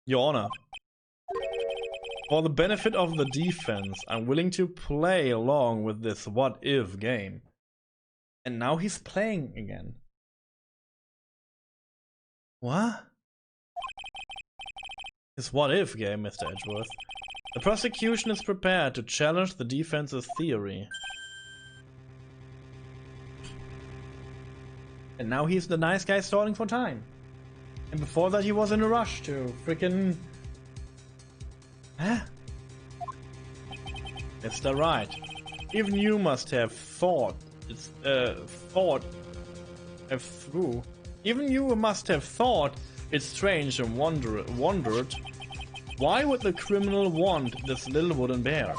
Your Honor, for the benefit of the defense, I'm willing to play along with this what-if game. And now he's playing again. What? His what-if game, Mr. Edgeworth. The prosecution is prepared to challenge the defense's theory. And now he's the nice guy stalling for time. And before that he was in a rush to freaking... Huh? Mr. Wright, even you must have thought Even you must have thought it's strange and wondered why would the criminal want this little wooden bear?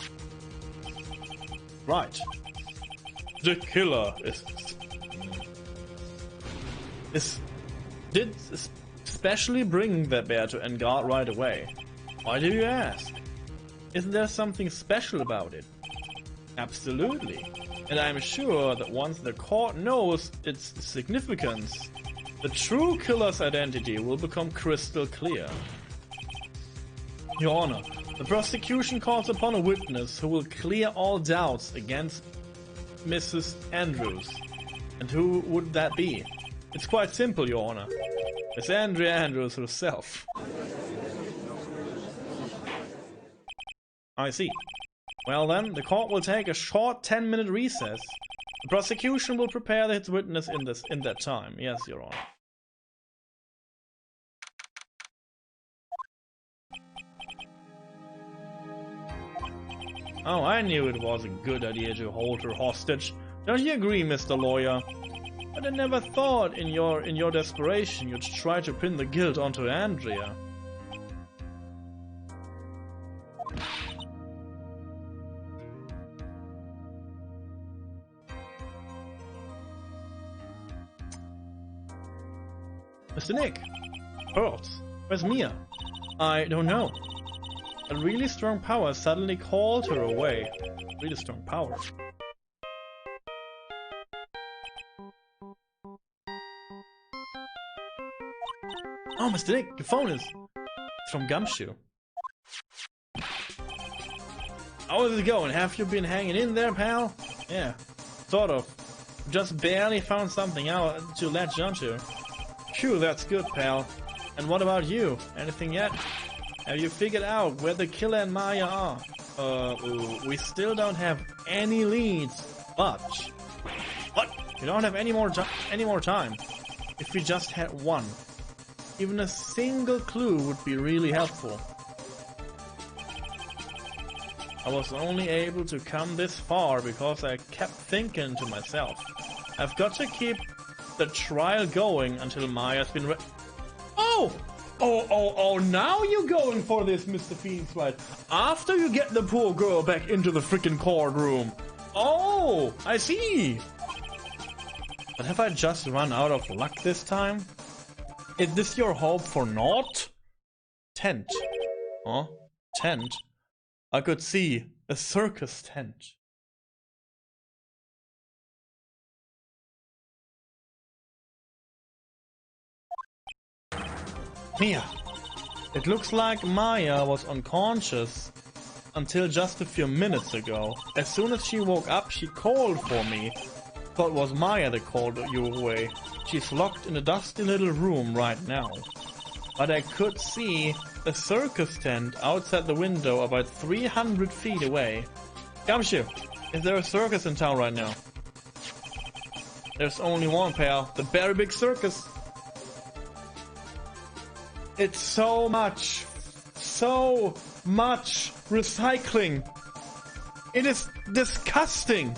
Right. The killer did especially bring that bear to Engard right away. Why do you ask? Isn't there something special about it? Absolutely. And I'm sure that once the court knows its significance, the true killer's identity will become crystal clear. Your Honor, the prosecution calls upon a witness who will clear all doubts against Mrs. Andrews. And who would that be? It's quite simple, Your Honor. Miss Andrea Andrews herself. I see. Well then, the court will take a short 10-minute recess. The prosecution will prepare its witness in that time. Yes, Your Honor. Oh, I knew it was a good idea to hold her hostage. Don't you agree, Mr. Lawyer? But I never thought in your desperation you'd try to pin the guilt onto Andrea. Mr. Nick! Pearls! Where's Mia? I don't know. A really strong power suddenly called her away. Really strong power. Oh, Mr. Nick, your phone is... It's from Gumshoe. How is it going? Have you been hanging in there, pal? Yeah, sort of. Just barely found something out to latch onto. Phew, that's good, pal. And what about you? Anything yet? Have you figured out where the killer and Maya are? We still don't have any leads, but... What? We don't have any more time. If we just had one. Even a single clue would be really helpful. I was only able to come this far because I kept thinking to myself, I've got to keep the trial going until Maya's been Oh, now you're going for this, Mr. Phoenix Wright. After you get the poor girl back into the freaking courtroom. Oh, I see. But have I just run out of luck this time? Is this your hope for naught? Tent. Huh? Tent? I could see a circus tent. Mia. It looks like Maya was unconscious until just a few minutes ago. As soon as she woke up, she called for me. Thought it was Maya that called you away. She's locked in a dusty little room right now. But I could see a circus tent outside the window about 300 feet away. Gumshoe, is there a circus in town right now? There's only one, pal. The very big circus. It's so much recycling. It is disgusting.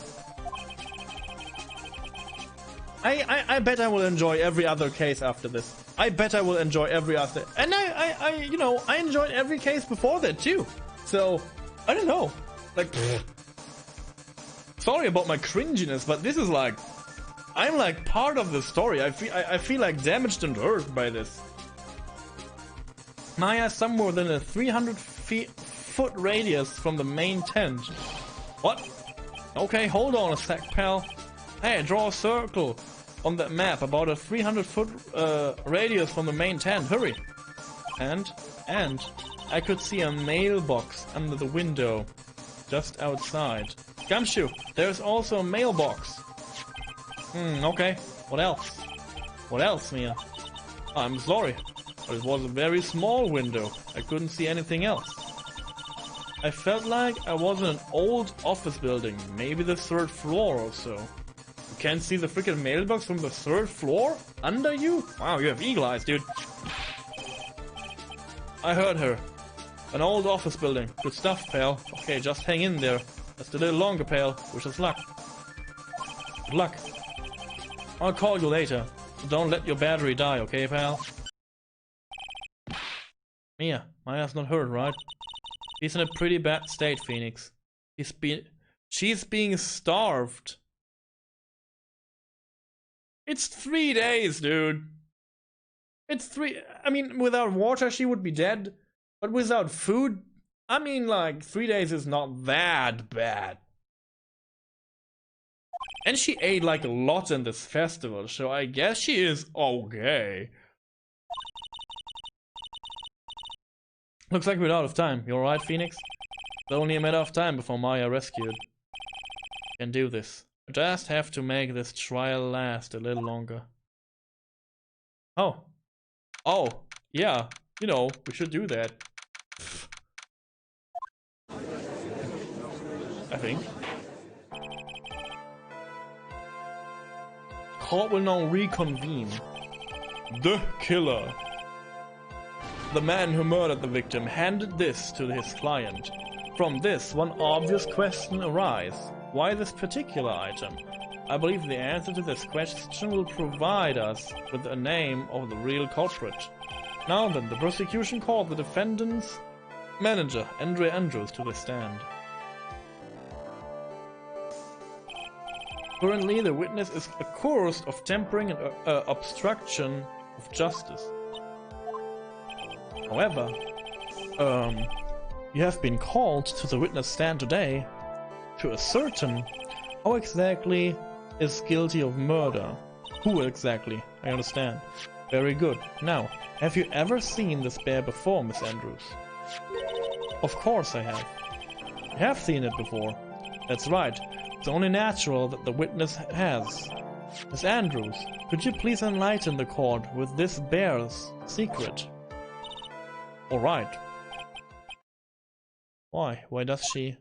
I bet I will enjoy every other case after this. I bet I will enjoy every other. And I enjoyed every case before that too. So, I don't know. Like, sorry about my cringiness, but this is like, I'm like part of the story. I feel like damaged and hurt by this. Maya is somewhere within a 300-foot radius from the main tent. What? Okay, hold on a sec, pal. Hey, draw a circle on that map about a 300-foot radius from the main tent. Hurry. And I could see a mailbox under the window, just outside. Gumshoe, there's also a mailbox. Okay. What else? What else, Mia? I'm sorry, but it was a very small window. I couldn't see anything else. I felt like I was in an old office building, maybe the 3rd floor or so. You can't see the freaking mailbox from the 3rd floor? Under you? Wow, you have eagle eyes, dude. I heard her. An old office building. Good stuff, pal. Okay, just hang in there. Just a little longer, pal. Wish us luck. Good luck. I'll call you later. So don't let your battery die, okay, pal? Mia, Maya's not hurt, right? She's in a pretty bad state, Phoenix. She's being starved. It's 3 days, dude. It's 3... I mean, without water she would be dead. But without food, I mean, like, 3 days is not that bad. And she ate, like, a lot in this festival, so I guess she is okay. Looks like we're out of time. You alright, Phoenix? It's only a matter of time before Maya rescued. Can do this. I just have to make this trial last a little longer. Oh. Oh, yeah. You know, we should do that. I think. Court will now reconvene. The killer. The man who murdered the victim handed this to his client. From this, one obvious question arises. Why this particular item? I believe the answer to this question will provide us with a name of the real culprit. Now then, the prosecution called the defendant's manager, Andre Andrews, to the stand. Currently, the witness is accused of tampering and obstruction of justice. However, you have been called to the witness stand today to ascertain how exactly is guilty of murder. Who exactly? I understand. Very good. Now, have you ever seen this bear before, Miss Andrews? Of course I have. I have seen it before. That's right. It's only natural that the witness has. Miss Andrews, could you please enlighten the court with this bear's secret? Alright. Why? Why does she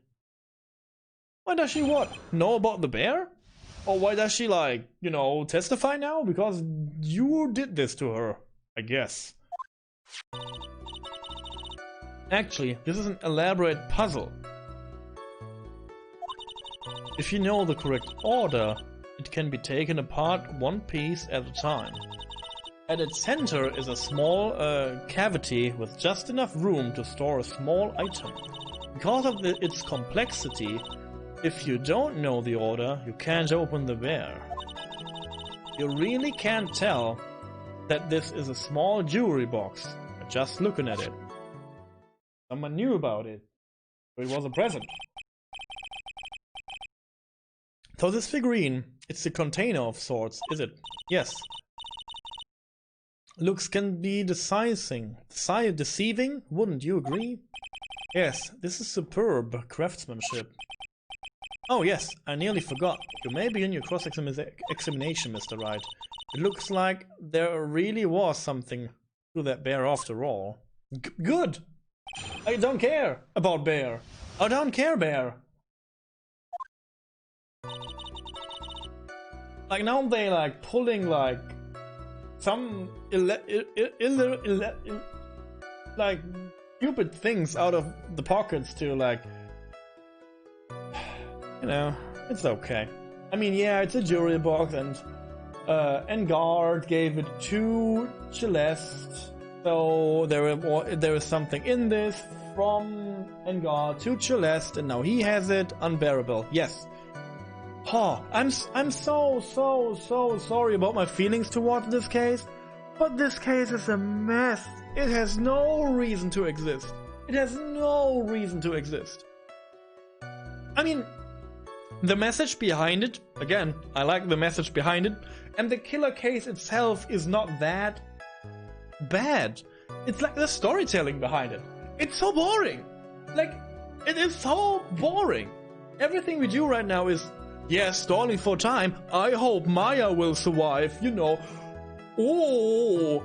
what? Know about the bear? Or why does she, like, you know, testify now? Because you did this to her, I guess. Actually, this is an elaborate puzzle. If you know the correct order, it can be taken apart one piece at a time. At its center is a small cavity with just enough room to store a small item. Because of its complexity, if you don't know the order, you can't open the bear. You really can't tell that this is a small jewelry box by just looking at it. Someone knew about it, so it was a present. So this figurine, it's a container of sorts, is it? Yes. Looks can be deceiving, wouldn't you agree? Yes, this is superb craftsmanship. Oh yes, I nearly forgot. You may begin your cross-examination, Mr. Wright. It looks like there really was something to that bear after all. Good! I don't care about bear. I don't care, bear. Like now they like pulling like some like stupid things out of the pockets to like, you know, it's okay. I mean, yeah, it's a jewelry box, and Engard gave it to Celeste, so there is something in this from Engard to Celeste, and now he has it. Unbearable. Yes. Oh, I'm so sorry about my feelings towards this case, but this case is a mess. It has no reason to exist. It has no reason to exist. I mean, the message behind it, again, I like the message behind it, and the killer case itself is not that bad. It's like the storytelling behind it. It's so boring. Like, it is so boring. Everything we do right now is, yes, stalling for time. I hope Maya will survive, you know. Oh,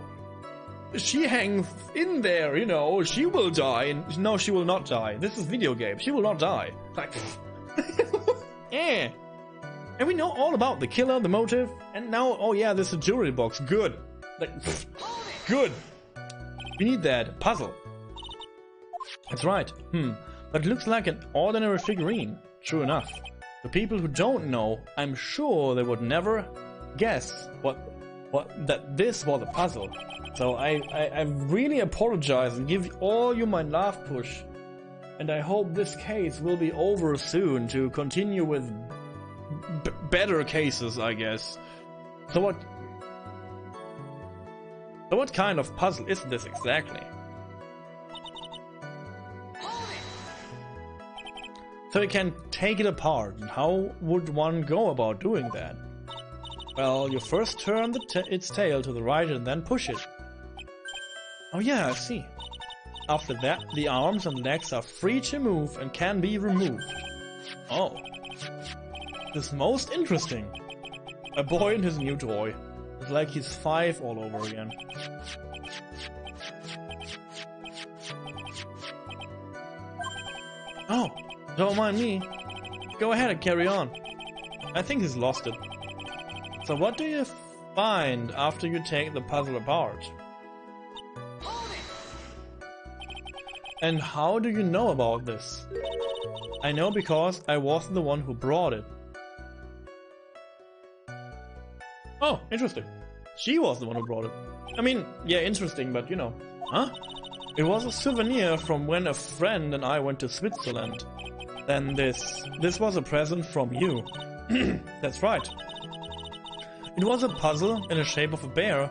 she hangs in there, you know. She will die. No, she will not die. This is video game. She will not die. Like, eh. And we know all about the killer, the motive, and now, oh yeah, this is a jewelry box. Good. Like, good. We need that. Puzzle. That's right. But it looks like an ordinary figurine. True enough. The people who don't know, I'm sure they would never guess that this was a puzzle. So I really apologize and give all you my laugh push. And I hope this case will be over soon to continue with better cases, I guess. So what kind of puzzle is this exactly? So you can take it apart, and how would one go about doing that? Well, you first turn its tail to the right and then push it. Oh yeah, I see. After that, the arms and legs are free to move and can be removed. Oh. This is most interesting. A boy and his new toy. It's like he's 5 all over again. Oh, don't mind me. Go ahead and carry on. I think he's lost it. So what do you find after you take the puzzle apart? And how do you know about this? I know because I was the one who brought it. Oh, interesting. She was the one who brought it. I mean, yeah, interesting, but you know. Huh? It was a souvenir from when a friend and I went to Switzerland. Then this was a present from you. That's right. It was a puzzle in the shape of a bear,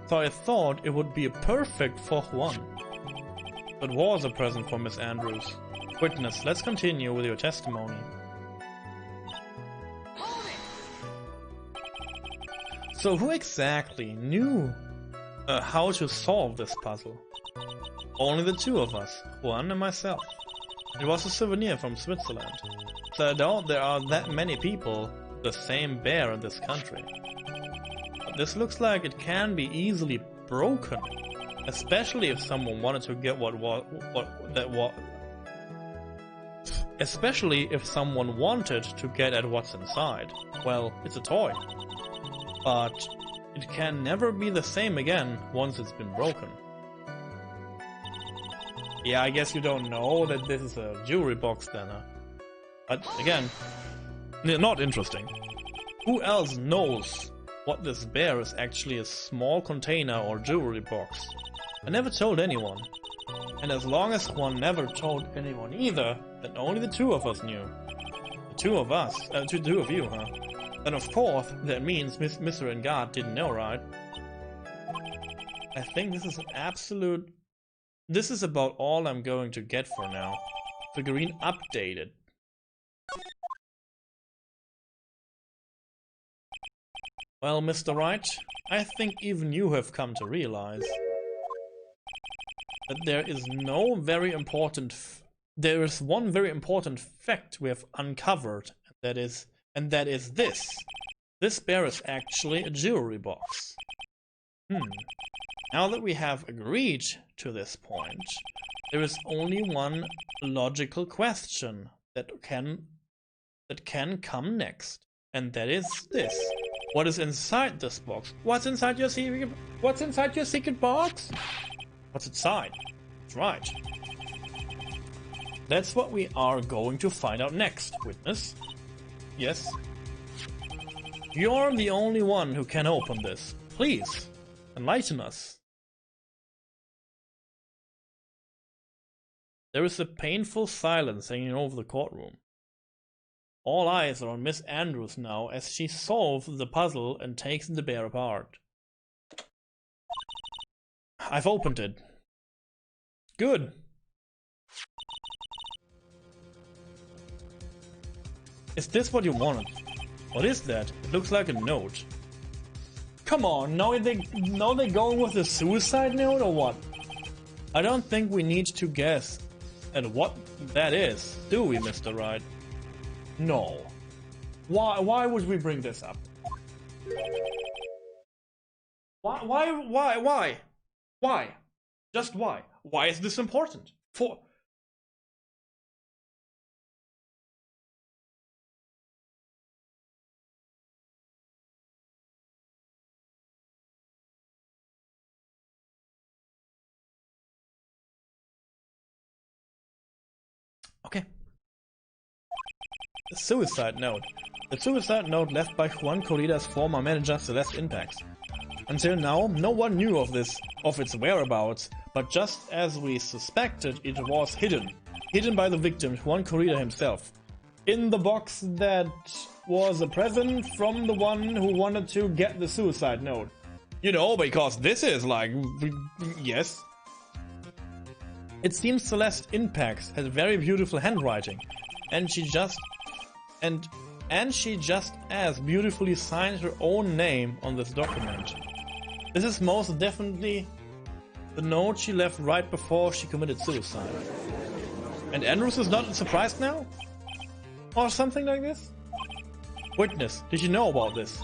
so I thought it would be perfect for Juan. It was a present for Miss Andrews. Witness, let's continue with your testimony. So who exactly knew how to solve this puzzle? Only the two of us, Juan and myself. It was a souvenir from Switzerland. So I doubt there are that many people with the same bear in this country. But this looks like it can be easily broken, especially if someone wanted to get especially if someone wanted to get at what's inside. Well, it's a toy. But it can never be the same again once it's been broken. Yeah, I guess you don't know that this is a jewelry box then, huh? But again, not interesting. Who else knows what this bear is actually a small container or jewelry box? I never told anyone. And as long as one never told anyone either, then only the two of us knew. The two of us, two of you, huh? Then of course, that means Mr. Engard didn't know, right? I think this is an absolute... This is about all I'm going to get for now. Figurine updated. Well, Mr. Wright, I think even you have come to realize that there is one very important fact we have uncovered, and that is this. This bear is actually a jewelry box. Now that we have agreed to this point, there is only one logical question that can come next, and that is this. What is inside this box? What's inside your secret box? What's inside? That's right. That's what we are going to find out next, witness. Yes? You're the only one who can open this. Please, enlighten us. There is a painful silence hanging over the courtroom. All eyes are on Miss Andrews now as she solves the puzzle and takes the bear apart. I've opened it. Good. Is this what you wanted? What is that? It looks like a note. Come on, now they're going with a suicide note or what? I don't think we need to guess at what that is, do we, Mr. Wright? No. Why would we bring this up? Why? Why? Just why? Why is this important? For... Okay. The suicide note. The suicide note left by Juan Corrida's former manager Celeste Inpax. Until now, no one knew of its whereabouts, but just as we suspected, it was hidden. Hidden by the victim, Juan Corrida himself. In the box that was a present from the one who wanted to get the suicide note. You know, because this is like... yes. It seems Celeste Inpax has very beautiful handwriting, and she just as beautifully signed her own name on this document. This is most definitely the note she left right before she committed suicide. And Andrews is not surprised now? Or something like this? Witness, did you know about this?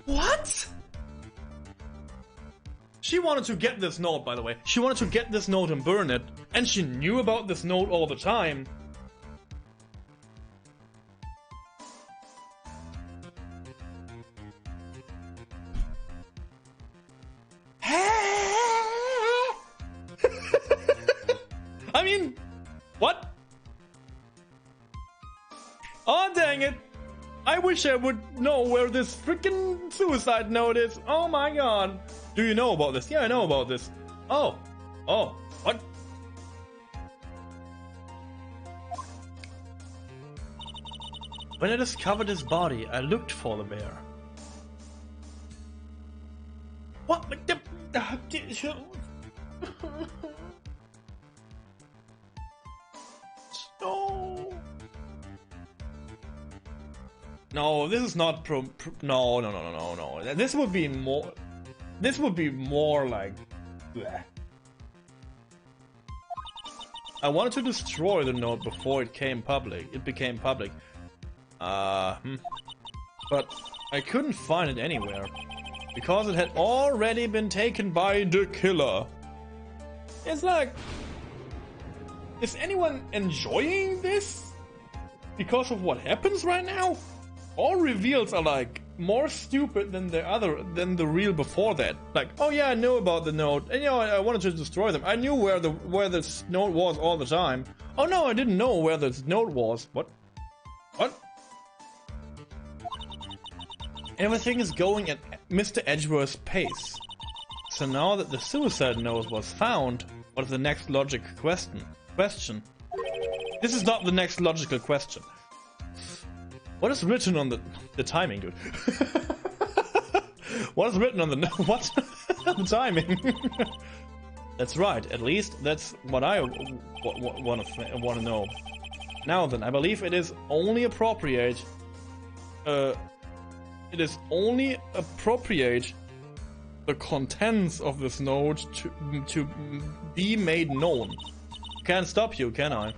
What? She wanted to get this note, by the way. She wanted to get this note and burn it. And she knew about this note all the time. I mean, what? Oh, dang it. I wish I would know where this freaking suicide note is. Oh my god. Do you know about this? Yeah, I know about this. Oh. Oh. What? When I discovered his body, I looked for the bear. What? No. No, this is not no. This would be more. This would be more like. Bleh. I wanted to destroy the note before it became public. But I couldn't find it anywhere because it had already been taken by the killer. It's like, is anyone enjoying this because of what happens right now? All reveals are like more stupid than the real before that. Like, oh yeah, I knew about the note, and you know, I wanted to destroy them. I knew where this note was all the time. Oh no, I didn't know where this note was. What? What? Everything is going at Mr. Edgeworth's pace. So now that the suicide note was found, what is the next logical question? This is not the next logical question. What is written on the timing, dude? What is written on the what? The timing. That's right. At least that's what I want to know. Now then, I believe it is only appropriate. It is only appropriate the contents of this note to be made known. Can't stop you, can I?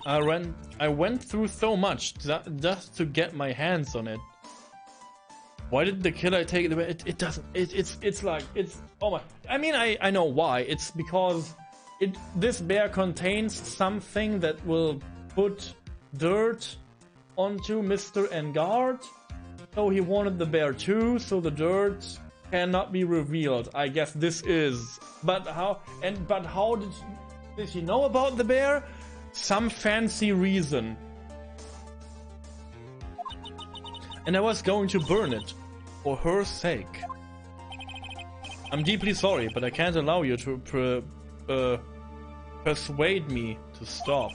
I went through so much just to get my hands on it. Why did the killer take it away? It doesn't. It's like oh my. I mean, I know why. It's because this bear contains something that will put dirt onto Mr. Engard. So he wanted the bear too. So the dirt cannot be revealed. I guess this is. But how? But how did he know about the bear? Some fancy reason. And I was going to burn it for her sake. I'm deeply sorry, but I can't allow you to persuade me to stop.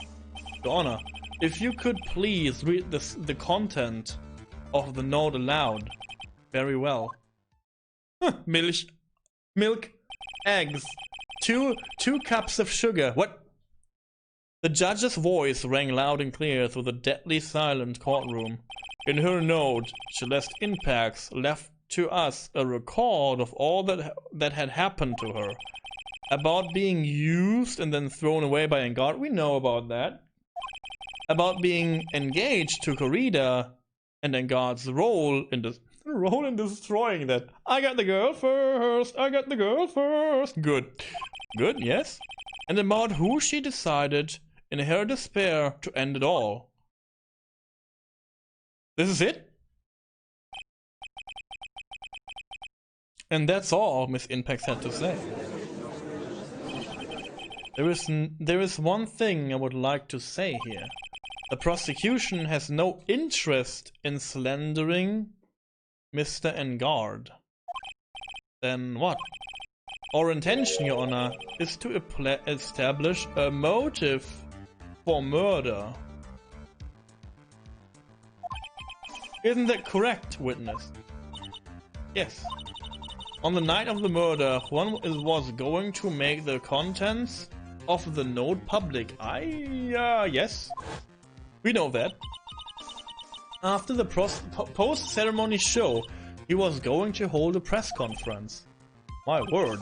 Your Honor, if you could please read the content of the note aloud. Very well. Milk, eggs, two cups of sugar. What? The judge's voice rang loud and clear through the deadly silent courtroom. In her note, Celeste Inpax left to us a record of all that had happened to her. About being used and then thrown away by Engard, we know about that. About being engaged to Corrida and Engard's role in destroying that. I got the girl first, I got the girl first. Good. Good, yes. And about who she decided, in her despair, to end it all. This is it? And that's all Miss Inpex had to say. There is one thing I would like to say here. The prosecution has no interest in slandering Mr. Engard. Then what? Our intention, Your Honor, is to establish a motive for murder. Isn't that correct, witness? Yes. On the night of the murder, one was going to make the contents of the note public. Yes. We know that. After the post-ceremony show, he was going to hold a press conference. My word.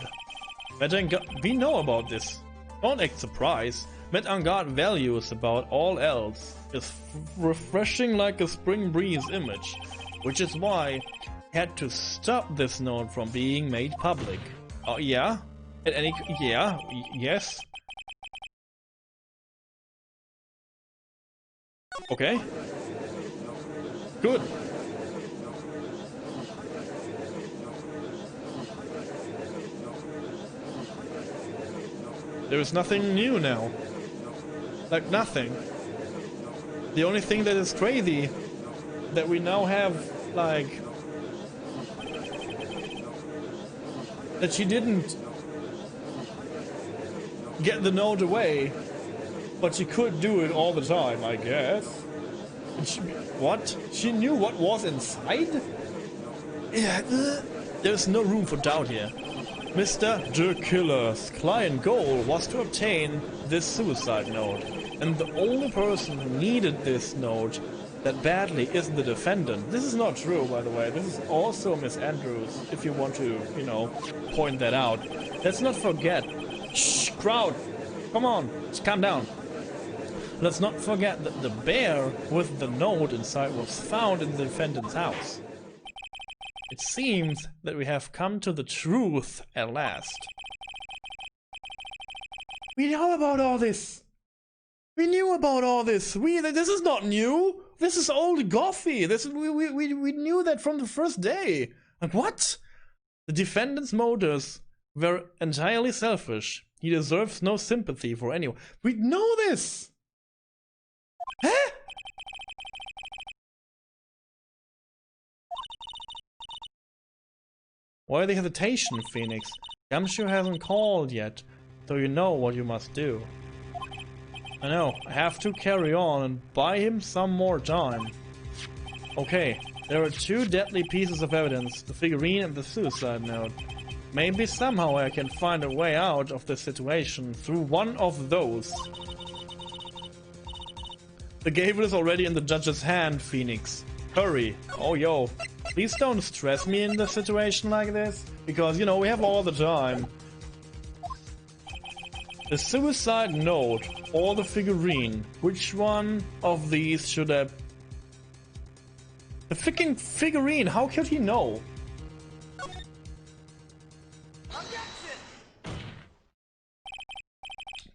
We know about this. Don't act surprised. Met-Engard values about all else is refreshing like a spring breeze image, which is why he had to stop this note from being made public. Oh, yeah? Yes? Okay. Good. There is nothing new now. Like nothing. The only thing that is crazy that we now have, like, that she didn't get the note away, but she could do it all the time, I guess. What? She knew what was inside? Yeah, there's no room for doubt here. Mr. The Killer's client goal was to obtain this suicide note, and the only person who needed this note that badly is the defendant. This is not true, by the way. This is also Miss Andrews, if you want to, you know, point that out. Let's not forget. Shh, crowd! Come on, just calm down. Let's not forget that the bear with the note inside was found in the defendant's house. It seems that we have come to the truth at last. We know about all this. We knew about all this. This is not new. This is old Goffy. We knew that from the first day. And what? The defendant's motives were entirely selfish. He deserves no sympathy for anyone. We know this. Huh? Why the hesitation, Phoenix? Gumshoe hasn't called yet, so you know what you must do. I know, I have to carry on and buy him some more time. Okay, there are two deadly pieces of evidence, the figurine and the suicide note. Maybe somehow I can find a way out of this situation through one of those. The gavel is already in the judge's hand, Phoenix. Hurry. Oh, yo. Please don't stress me in a situation like this, because, you know, we have all the time. The suicide note or the figurine, which one of these should I... The freaking figurine, how could he know?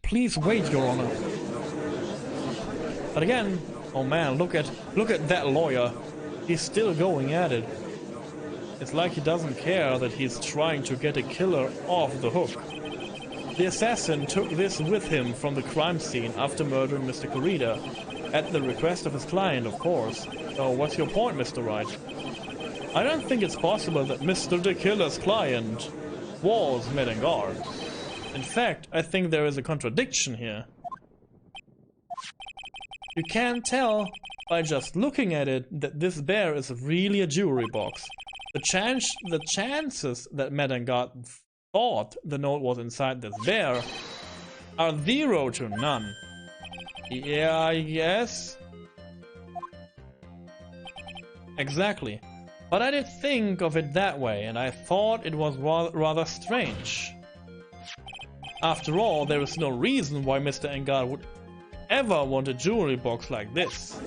Please wait, Your Honor. But again, oh man, look at that lawyer. He's still going at it. It's like he doesn't care that he's trying to get a killer off the hook. The assassin took this with him from the crime scene after murdering Mr. Corrida, at the request of his client, of course. So what's your point, Mr. Wright? I don't think it's possible that Mr. the Killer's client was Met-Engard. In fact, I think there is a contradiction here. You can't tell by just looking at it that this bear is really a jewelry box. The chances that Met-Engard thought the note was inside this bear are 0 to none. Yeah, I guess. Exactly. But I did think of it that way, and I thought it was rather strange. After all, there is no reason why Mr. Engar would ever want a jewelry box like this.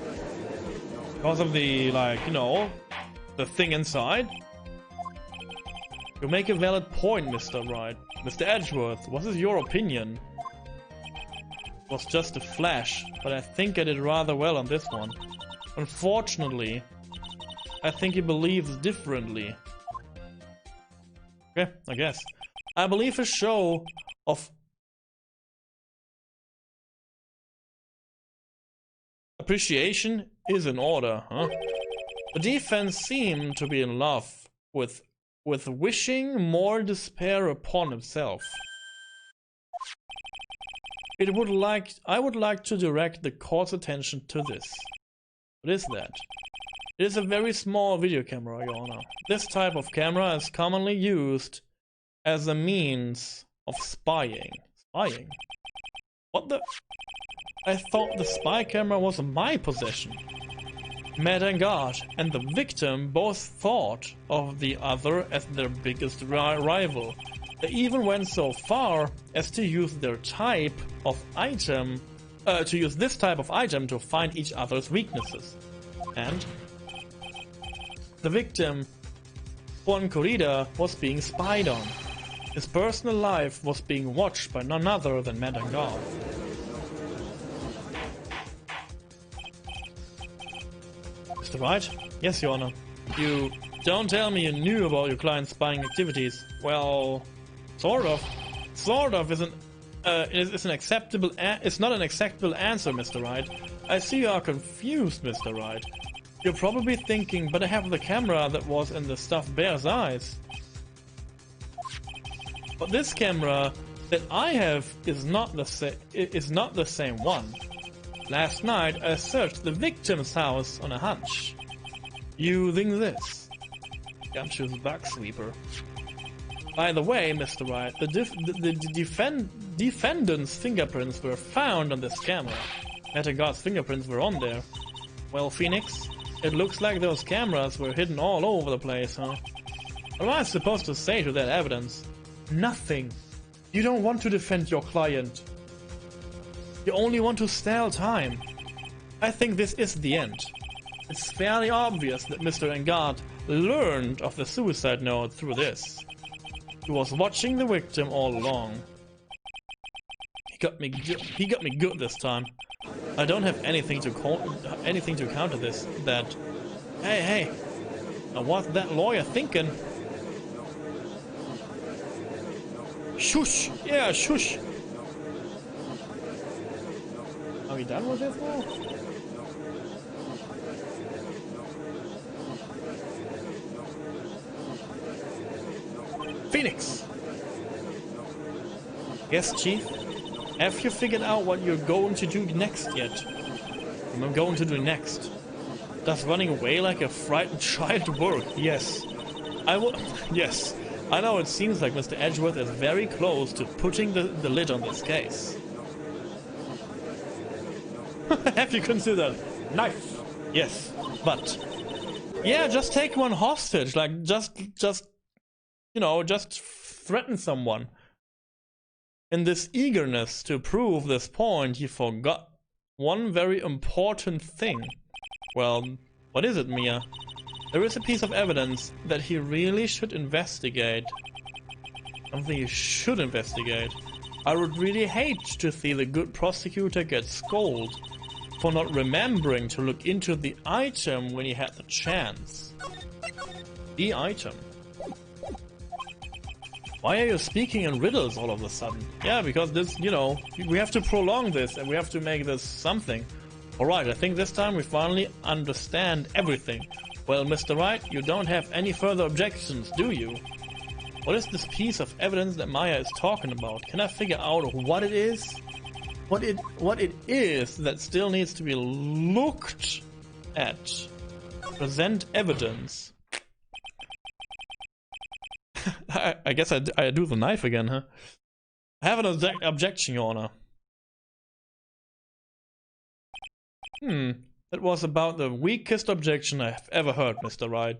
Because of the, like, you know, the thing inside? You make a valid point, Mr. Wright. Mr. Edgeworth, what is your opinion? It was just a flash, but I think I did rather well on this one. Unfortunately, I think he believes differently. Okay, I guess. I believe a show of appreciation is in order, huh? The defense seemed to be in love with wishing more despair upon himself. I would like to direct the court's attention to this. What is that? It is a very small video camera, Your Honor. This type of camera is commonly used as a means of spying. Spying? What the? I thought the spy camera was in my possession. Madangard and the victim both thought of the other as their biggest rival. They even went so far as to use their type of item, this type of item to find each other's weaknesses. And the victim, Juan Corrida, was being spied on. His personal life was being watched by none other than Madangard. Mr. Wright? Yes, Your Honor. You don't tell me you knew about your client's spying activities. Well, sort of. Sort of isn't. It's an acceptable. It's not an acceptable answer, Mr. Wright. I see you are confused, Mr. Wright. You're probably thinking, but I have the camera that was in the stuffed bear's eyes. But this camera that I have is not the same one. Last night I searched the victim's house on a hunch, using this gumptious bug sweeper. By the way, Mr. Wright, the defendant's fingerprints were found on this camera. Madangard's fingerprints were on there. Well, Phoenix, it looks like those cameras were hidden all over the place, huh? What am I supposed to say to that evidence? Nothing. You don't want to defend your client. You only want to stall time. I think this is the end. It's fairly obvious that Mr. Engar learned of the suicide note through this. He was watching the victim all along. He got me good this time. I don't have anything to counter this. That, hey, now what's that lawyer thinking? Shush! Yeah, shush! Are we done with this now? Phoenix! Yes, Chief? Have you figured out what you're going to do next yet? What I'm going to do next? Does running away like a frightened child work? Yes. I will. Yes. I know it seems like Mr. Edgeworth is very close to putting the lid on this case. Have you considered knife? Yes, but yeah, just take one hostage. Like just you know, just threaten someone. In this eagerness to prove this point, he forgot one very important thing. Well, what is it, Mia? There is a piece of evidence that he really should investigate. Something he should investigate. I would really hate to see the good prosecutor get scolded for not remembering to look into the item when he had the chance. The item. Why are you speaking in riddles all of a sudden? Yeah, because this, you know, we have to prolong this and we have to make this something. Alright, I think this time we finally understand everything. Well, Mr. Wright, you don't have any further objections, do you? What is this piece of evidence that Maya is talking about? Can I figure out what it is? What it is that still needs to be looked at. Present evidence. I guess I do the knife again, huh? I have an objection, Your Honor. That was about the weakest objection I've ever heard, Mr. Wright.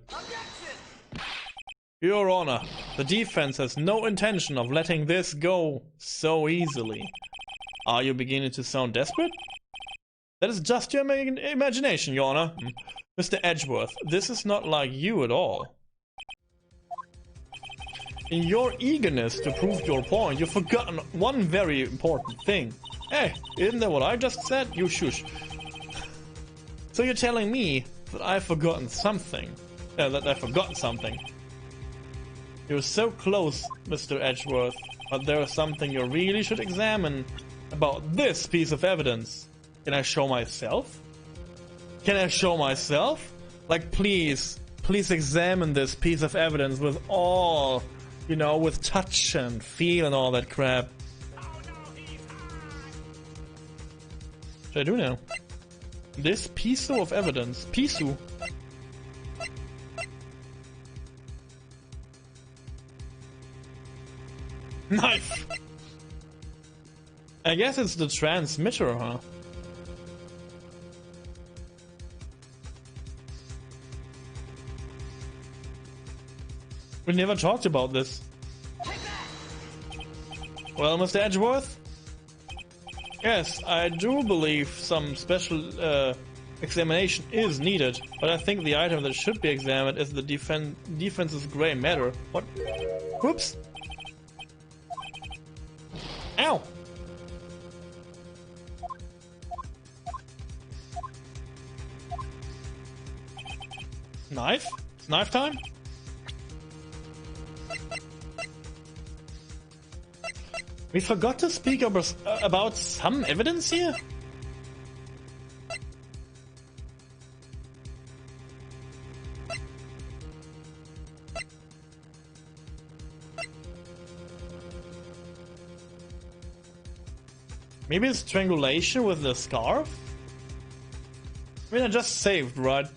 Your Honor, the defense has no intention of letting this go so easily. Are you beginning to sound desperate? That is just your imagination, Your Honor. Mr. Edgeworth, this is not like you at all. In your eagerness to prove your point, you've forgotten one very important thing. Hey, isn't that what I just said? You shush. So you're telling me that I've forgotten something. That I've forgotten something. You're so close, Mr. Edgeworth, but there is something you really should examine about this piece of evidence. Can I show myself? Can I show myself? Like, please examine this piece of evidence with all, you know, with touch and feel and all that crap. What should I do now? This piece of evidence. Pisu. Knife! I guess it's the transmitter, huh? We never talked about this. Well, Mr. Edgeworth? Yes, I do believe some special examination is needed, but I think the item that should be examined is the defense's gray matter. What? Whoops! Ow! Knife? It's knife time? We forgot to speak about some evidence here? Maybe it's strangulation with the scarf? I mean, I just saved, right?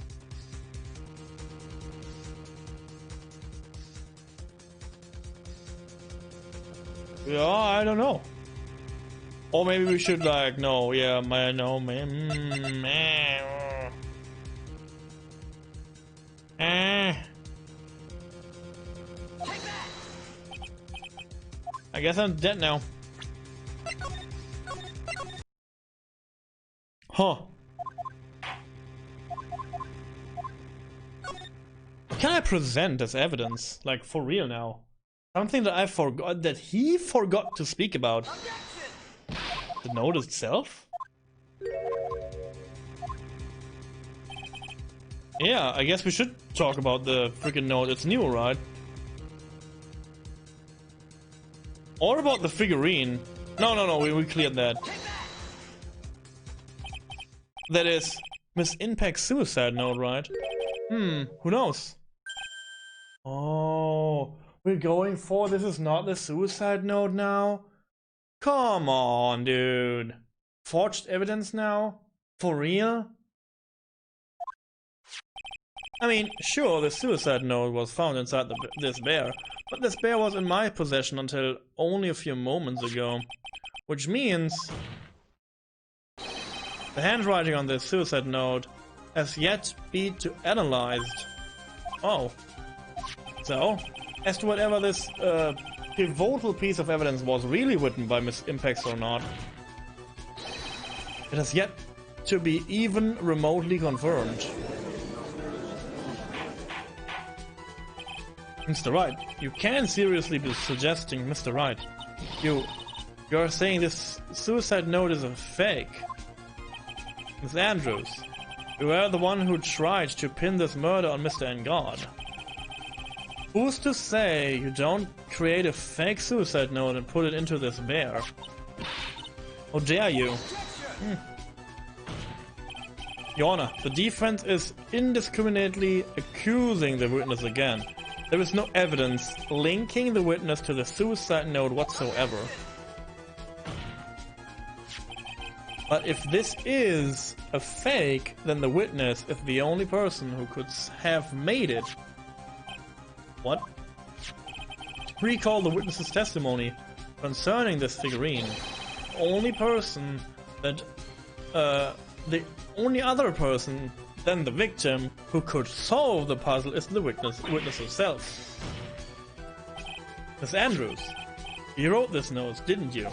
Yeah, I don't know. Or maybe we should like, no, yeah, no, man. I guess I'm dead now. Huh. What can I present as evidence? Like, for real now? Something that I forgot, that he forgot to speak about. The note itself? Yeah, I guess we should talk about the freaking note. It's new, right? Or about the figurine. No, we cleared that. That is Miss Impact's suicide note, right? Who knows? Oh, we're going for this is not the suicide note now? Come on, dude. Forged evidence now? For real? I mean, sure, the suicide note was found inside this bear, but this bear was in my possession until only a few moments ago. Which means the handwriting on this suicide note has yet be to analyzed. Oh. So, as to whatever this pivotal piece of evidence was really written by Miss Impacts or not, it has yet to be even remotely confirmed. Mr. Wright, you can't seriously be suggesting, Mr. Wright. You're saying this suicide note is a fake. Miss Andrews, you are the one who tried to pin this murder on Mr. Engard. Who's to say you don't create a fake suicide note and put it into this bear? How dare you? Your Honor, the defense is indiscriminately accusing the witness again. There is no evidence linking the witness to the suicide note whatsoever. But if this is a fake, then the witness is the only person who could have made it. What? Recall the witness's testimony concerning this figurine. The only person that, the only other person than the victim who could solve the puzzle is the witness herself. Miss Andrews, you wrote this note, didn't you?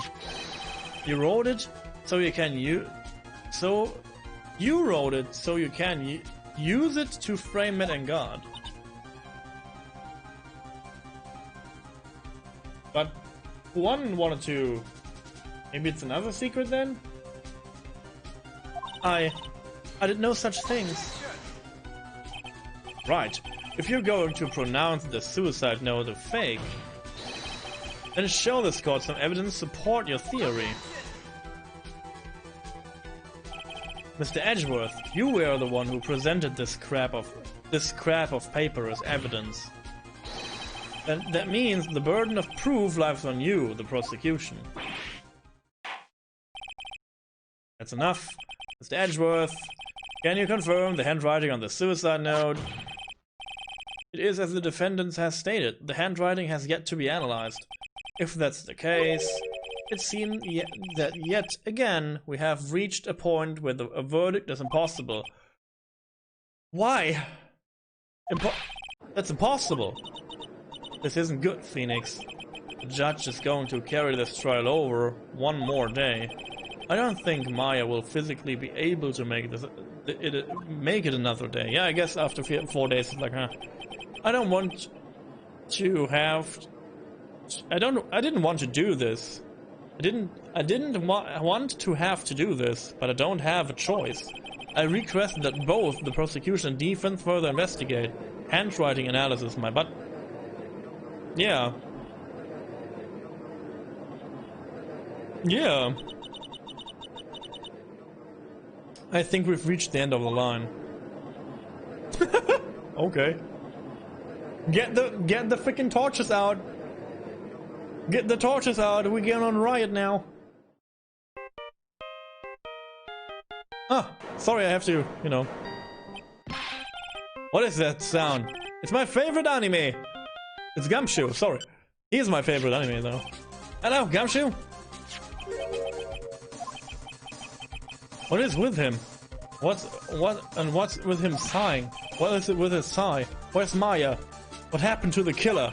You wrote it so you can use it to frame it and guard. But one wanted to. Maybe it's another secret then? I did no such things. Right. If you're going to pronounce the suicide note a fake, then show this court some evidence to support your theory. Mr. Edgeworth, you were the one who presented this scrap of paper as evidence. That means the burden of proof lies on you, the prosecution. That's enough. Mr. Edgeworth, can you confirm the handwriting on the suicide note? It is as the defendant has stated. The handwriting has yet to be analyzed. If that's the case, it seems that yet again we have reached a point where a verdict is impossible. Why? That's impossible. This isn't good, Phoenix. The judge is going to carry this trial over one more day. I don't think Maya will physically be able to make it another day. Yeah, I guess after 4 days it's like, huh. I don't want to have. I didn't want to do this. I didn't want to have to do this, but I don't have a choice. I request that both the prosecution and defense further investigate handwriting analysis. My butt. Yeah. Yeah. I think we've reached the end of the line. Okay. Get the freaking torches out. Get the torches out. We're getting on Riot now. Ah, sorry, I have to, you know. What is that sound? It's my favorite anime. It's Gumshoe, sorry. He's my favorite anime though. Hello, Gumshoe. What is with him? What's with him sighing? What is it with his sigh? Where's Maya? What happened to the killer?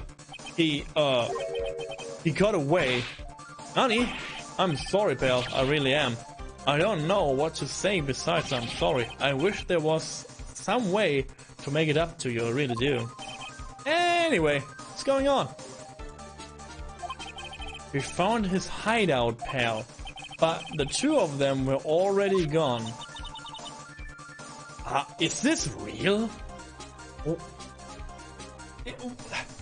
He got away. Honey, I'm sorry, pal. I really am. I don't know what to say besides I'm sorry. I wish there was some way to make it up to you. I really do. Anyway, what's going on? We found his hideout, pal. But the two of them were already gone. Is this real?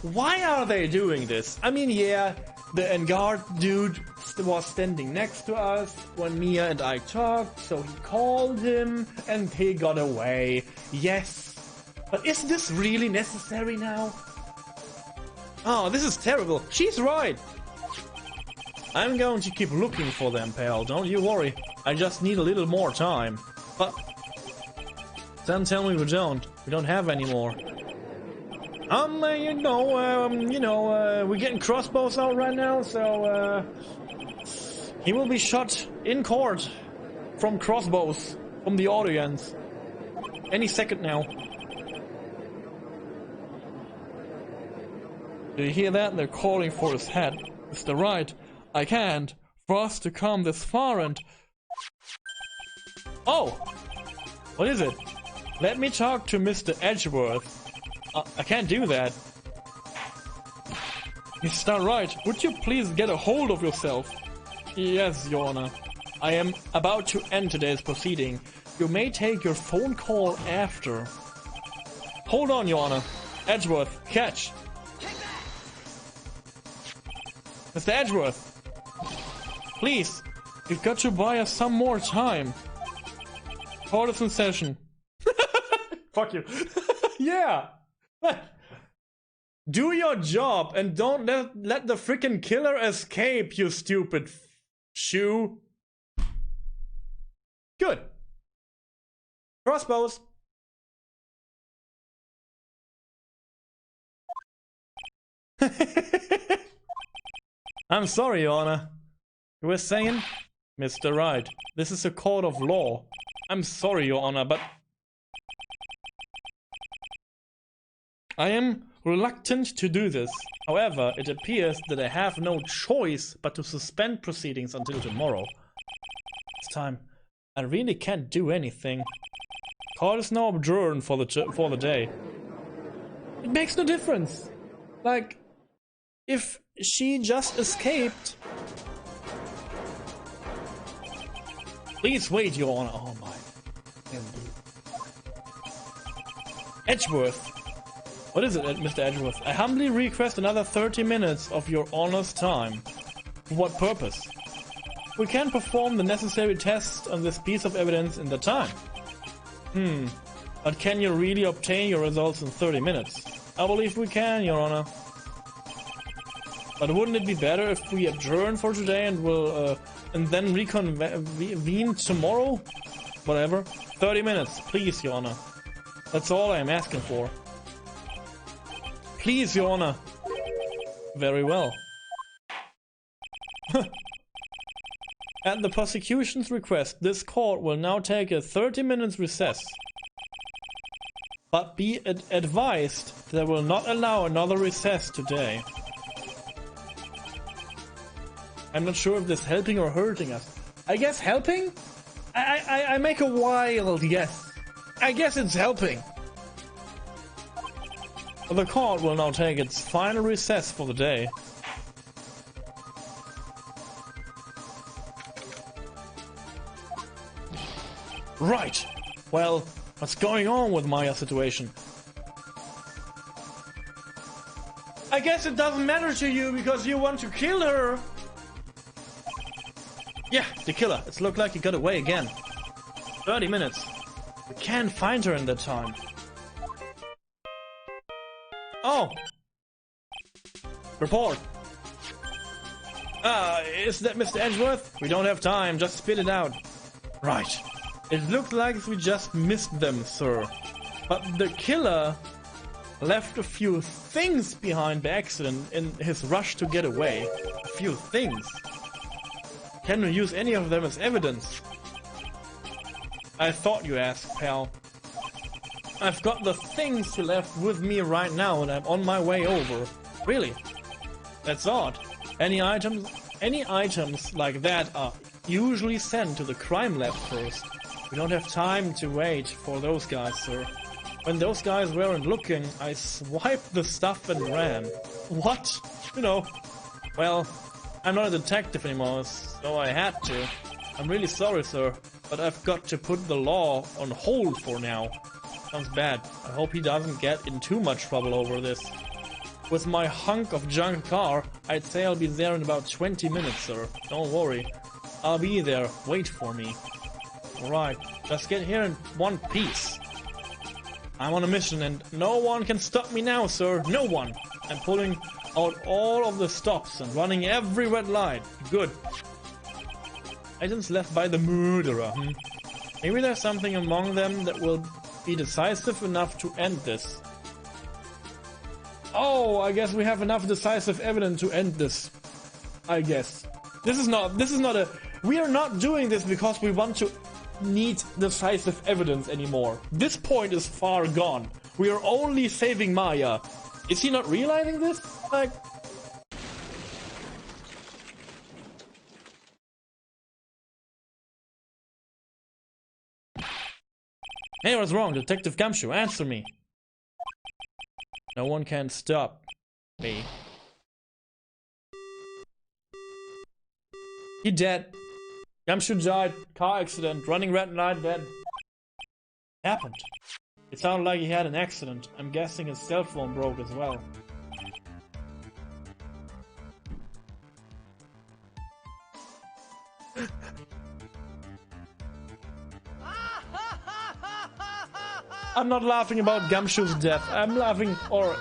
Why are they doing this? I mean, yeah, the Engard dude was standing next to us when Mia and I talked, so he called him and he got away. Yes. But is this really necessary now? Oh, this is terrible. She's right. I'm going to keep looking for them, pal. Don't you worry. I just need a little more time. But don't tell me we don't. We don't have any more. We're getting crossbows out right now, so he will be shot in court from crossbows from the audience any second now. Do you hear that? They're calling for his head. Mr. Wright, I can't. For us to come this far and... Oh! What is it? Let me talk to Mr. Edgeworth. I can't do that. Mr. Wright, would you please get a hold of yourself? Yes, Your Honor. I am about to end today's proceeding. You may take your phone call after. Hold on, Your Honor. Edgeworth, catch. Mr. Edgeworth, please, you've got to buy us some more time. Court is in session. Fuck you. Yeah. Do your job and don't let the freaking killer escape, you stupid shoe. Good. Crossbows. I'm sorry, Your Honor. You were saying? Mr. Wright, this is a court of law. I'm sorry, Your Honor, but... I am reluctant to do this. However, it appears that I have no choice but to suspend proceedings until tomorrow. It's time. I really can't do anything. Court is now adjourned for the day. It makes no difference. Like, if she just escaped... Please wait, Your Honor. Oh my. Edgeworth. What is it, Mr. Edgeworth? I humbly request another 30 minutes of Your Honor's time. For what purpose? We can perform the necessary tests on this piece of evidence in the time. But can you really obtain your results in 30 minutes? I believe we can, Your Honor. But wouldn't it be better if we adjourn for today and then reconvene tomorrow? Whatever. 30 minutes, please, Your Honor. That's all I am asking for. Please, Your Honor. Very well. At the prosecution's request, this court will now take a 30-minute recess. But be advised that I will not allow another recess today. I'm not sure if this is helping or hurting us. I guess helping? I make a wild guess. I guess it's helping. The court will now take its final recess for the day. Right. Well, what's going on with Maya's situation? I guess it doesn't matter to you because you want to kill her. Yeah, the killer. It's looked like he got away again. 30 minutes. We can't find her in that time. Oh! Report. Is that Mr. Edgeworth? We don't have time, just spit it out. Right. It looks like we just missed them, sir. But the killer left a few things behind by accident in his rush to get away. A few things. Can we use any of them as evidence? I thought you asked, pal. I've got the things he left with me right now and I'm on my way over. Really? That's odd. Any items like that are usually sent to the crime lab first. We don't have time to wait for those guys, sir. When those guys weren't looking, I swiped the stuff and ran. What? You know, well, I'm not a detective anymore, so I had to. I'm really sorry, sir, but I've got to put the law on hold for now. Sounds bad. I hope he doesn't get in too much trouble over this. With my hunk of junk car, I'd say I'll be there in about 20 minutes, sir. Don't worry. I'll be there. Wait for me. Alright, just get here in one piece. I'm on a mission and no one can stop me now, sir. No one. I'm pulling out all of the stops and running every red light. Good. Items left by the murderer. Maybe there's something among them that will be decisive enough to end this. Oh, I guess we have enough decisive evidence to end this. I guess. This is not a... We are not doing this because we want to need decisive evidence anymore. This point is far gone. We are only saving Maya. Is he not realizing this? Like... Hey, what's wrong? Detective Gumshoe, answer me. No one can stop me. He dead. Gumshoe died. Car accident. Running red light dead. Happened. It sounded like he had an accident. I'm guessing his cell phone broke as well. I'm not laughing about Gumshoe's death. I'm laughing, or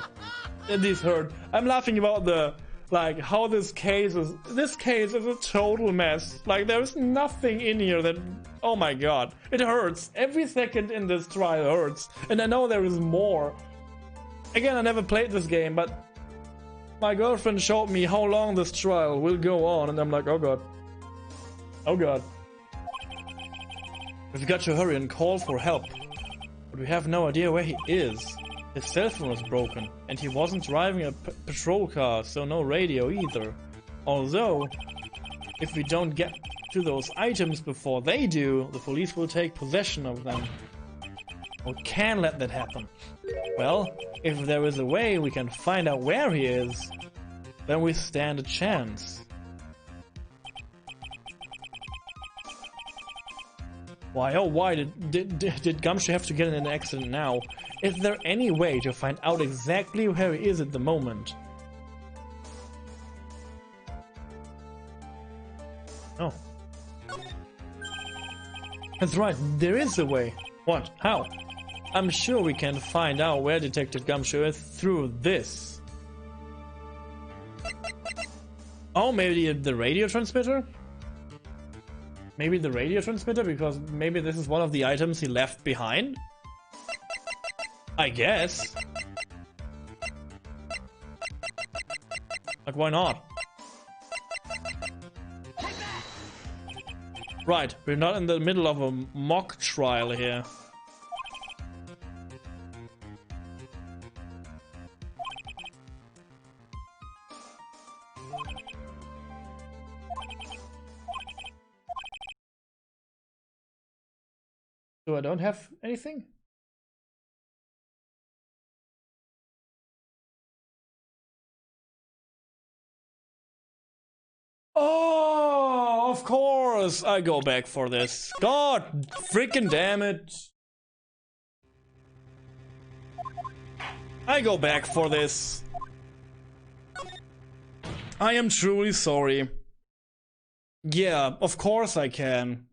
at least heard. I'm laughing about the, like, how this case is a total mess. Like, there's nothing in here that, oh my god, it hurts. Every second in this trial hurts. And I know there is more. Again, I never played this game, but my girlfriend showed me how long this trial will go on, and I'm like, oh god. Oh god. We've got to hurry and call for help. But we have no idea where he is. His cell phone was broken, and he wasn't driving a patrol car, so no radio either. Although, if we don't get to those items before they do, the police will take possession of them. We can't let that happen. Well, if there is a way we can find out where he is, then we stand a chance. Why, oh why did Gumshoe have to get in an accident now? Is there any way to find out exactly where he is at the moment? Oh. That's right, there is a way. What? How? I'm sure we can find out where Detective Gumshoe is through this. Oh, maybe the radio transmitter? Maybe the radio transmitter, because maybe this is one of the items he left behind? I guess. Like, why not? Right, we're not in the middle of a mock trial here. So I don't have anything? Oh, of course I go back for this. God freaking damn it. I go back for this. I am truly sorry. Yeah, of course I can.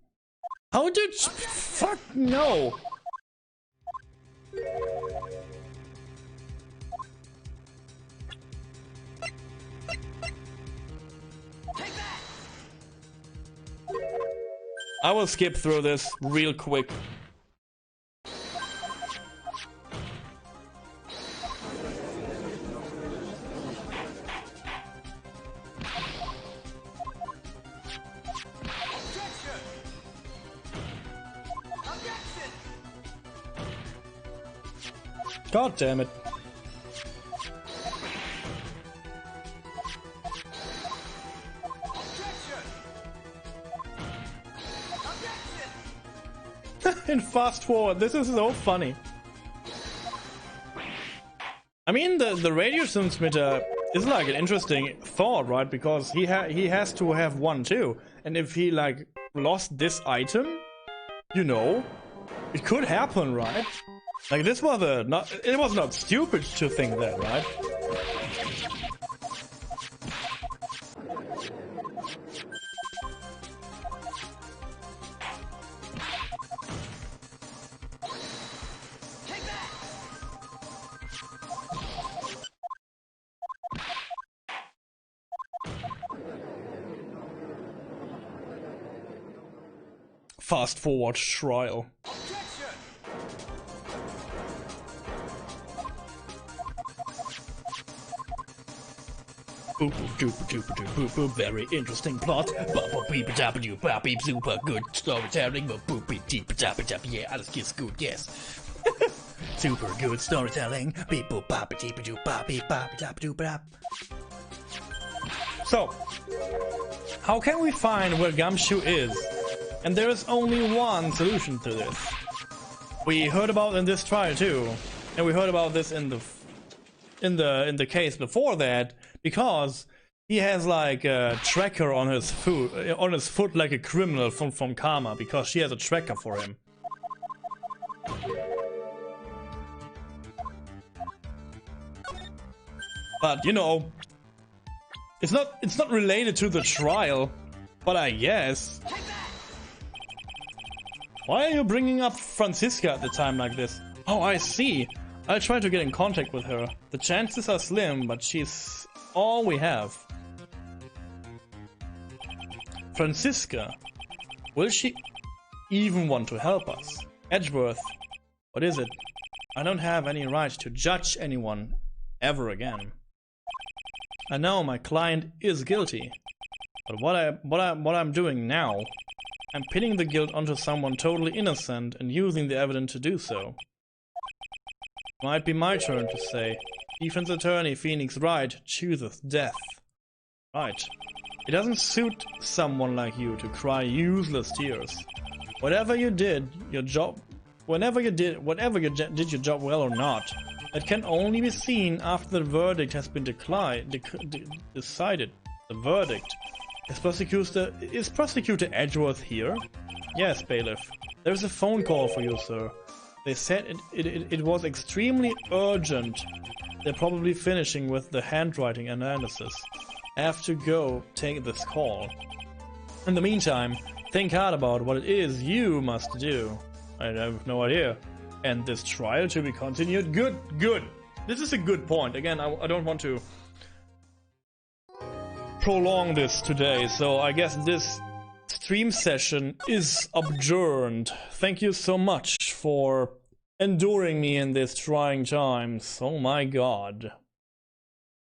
How did... Fuck no. I will skip through this real quick. God damn it. In fast forward, this is so funny. I mean, the radio transmitter is like an interesting thought, right? Because he has to have one too. And if he like lost this item, you know, it could happen, right? Like this was it was not stupid to think that, right? Fast forward trial. Very interesting plot. Super good storytelling. Yeah, alles ist gut. Yes. Super good storytelling. So, how can we find where Gumshoe is? And there is only one solution to this. We heard about in this trial too, and we heard about this in the case before that, because he has like a tracker on his foot like a criminal from Karma, because she has a tracker for him. But you know, it's not related to the trial, but I guess. Why are you bringing up Franziska at the time like this? Oh, I see. I'll try to get in contact with her. The chances are slim, but she's all we have. Franziska. Will she even want to help us? Edgeworth. What is it? I don't have any right to judge anyone ever again. I know my client is guilty, but what I'm doing now, I'm pinning the guilt onto someone totally innocent and using the evidence to do so. Might be my turn to say. Defense Attorney Phoenix Wright chooses death. Right. It doesn't suit someone like you to cry useless tears. Whatever you did your job well or not, it can only be seen after the verdict has been decided. The verdict. Is Prosecutor Edgeworth here? Yes, Bailiff. There's a phone call for you, sir. They said it was extremely urgent. They're probably finishing with the handwriting analysis. I have to go take this call. In the meantime, think hard about what it is you must do. I have no idea. And this trial to be continued? Good, good. This is a good point. Again, I don't want to prolong this today, so I guess this stream session is adjourned. Thank you so much for enduring me in these trying times. Oh my god.